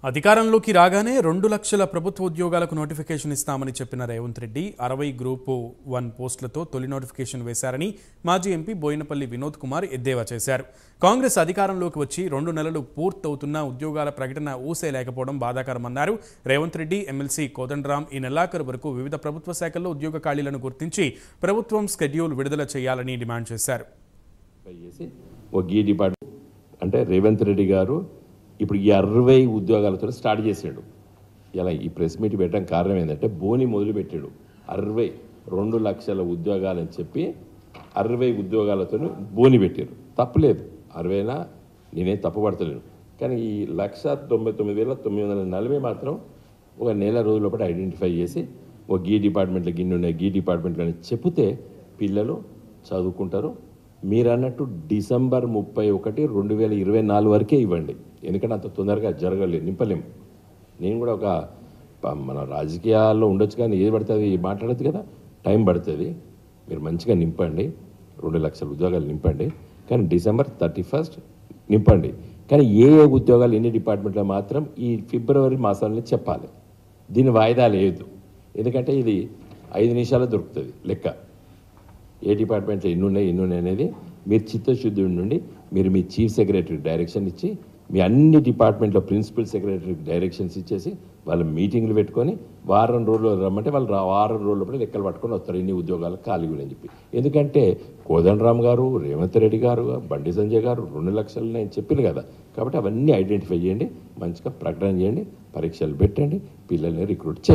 అధికారంలోకి రాగానే 2 లక్షల ప్రభుత్వ ఉద్యోగాలకు నోటిఫికేషన్ ఇస్తామని చెప్పిన రేవంత్ రెడ్డి 60 గ్రూప్ 1 పోస్టులతో తొలి నోటిఫికేషన్ వేశారని మాజీ ఎంపీ బోయినపల్లి వినోద్ కుమార్ ఎద్దేవా చేశారు. కాంగ్రెస్ అధికారంలోకి వచ్చి 2 నెలలు పూర్తవుతున్నా ఉద్యోగాల ప్రకటన ఊసే లేకపోవడం బాధాకరమన్నారు. రేవంత్ రెడ్డి ఎమ్మెల్సీ కోదండరాం ఈ నెలాఖరు వరకు వివిధ ప్రభుత్వ శాఖల్లో ఉద్యోగ ఖాళీలను గుర్తించి ప్రభుత్వం స్కెడ్యూల్ విడుదల చేయాలని డిమాండ్ చేశారు. అంటే రేవంత్ రెడ్డి గారు ఇప్పుడు ఈ 60 ఉద్యోగాలతో స్టార్ట్ చేశాడు. ఇలా ఈ ప్రెస్ మీట్ పెట్టడం కారణం ఏంటంటే బోని మొదలు పెట్టాడు. 2 లక్షల ఉద్యోగాలని చెప్పి 60 ఉద్యోగాలతో బోని పెట్టారు. తప్పులేదు, 60నా నేనేం తప్పుపడతలేను. కానీ ఈ 1,99,940 మాత్రం ఒక నెల రోజుల పాటు ఐడెంటిఫై చేసి ఒక గీ డిపార్ట్మెంట్లో గిన్నె ఉన్నాయి, గీ డిపార్ట్మెంట్లో అని చెప్తే పిల్లలు చదువుకుంటారు. మీరు అన్నట్టు డిసెంబర్ 31, 2024 వరకే ఇవ్వండి. ఎందుకంటే అంత తొందరగా జరగలేదు, నింపలేము. నేను కూడా ఒక మన రాజకీయాల్లో ఉండొచ్చు, కానీ ఏది పడుతుంది మాట్లాడద్దు కదా, టైం పడుతుంది. మీరు మంచిగా నింపండి, 2 లక్షల ఉద్యోగాలు నింపండి. కానీ డిసెంబర్ 31 నింపండి. కానీ ఏ ఉద్యోగాలు ఎన్ని డిపార్ట్మెంట్లో మాత్రం ఈ ఫిబ్రవరి మాసంలో చెప్పాలి. దీని వాయిదా లేదు, ఎందుకంటే ఇది 5 నిమిషాల్లో దొరుకుతుంది లెక్క. ఏ డిపార్ట్మెంట్లో ఎన్ని ఉన్నాయి అనేది మీరు చిత్తశుద్ధి నుండి మీరు మీ చీఫ్ సెక్రటరీ డైరెక్షన్ ఇచ్చి మీ అన్ని డిపార్ట్మెంట్లో ప్రిన్సిపల్ సెక్రటరీ డైరెక్షన్స్ ఇచ్చేసి వాళ్ళ మీటింగ్లు పెట్టుకొని వారం రోజులు రమ్మంటే వాళ్ళు వారం రోజుల పడి లెక్కలు పట్టుకొని వస్తారు ఇన్ని ఉద్యోగాలు ఖాళీగా అని చెప్పి. ఎందుకంటే కోదండరాం గారు, రేవంత్ రెడ్డి గారు, బండి సంజయ్ గారు 2 లక్షలు నేను చెప్పాను కదా. కాబట్టి అవన్నీ ఐడెంటిఫై చేయండి, మంచిగా ప్రకటన చేయండి, పరీక్షలు పెట్టండి, పిల్లల్ని రిక్రూట్ చేయండి.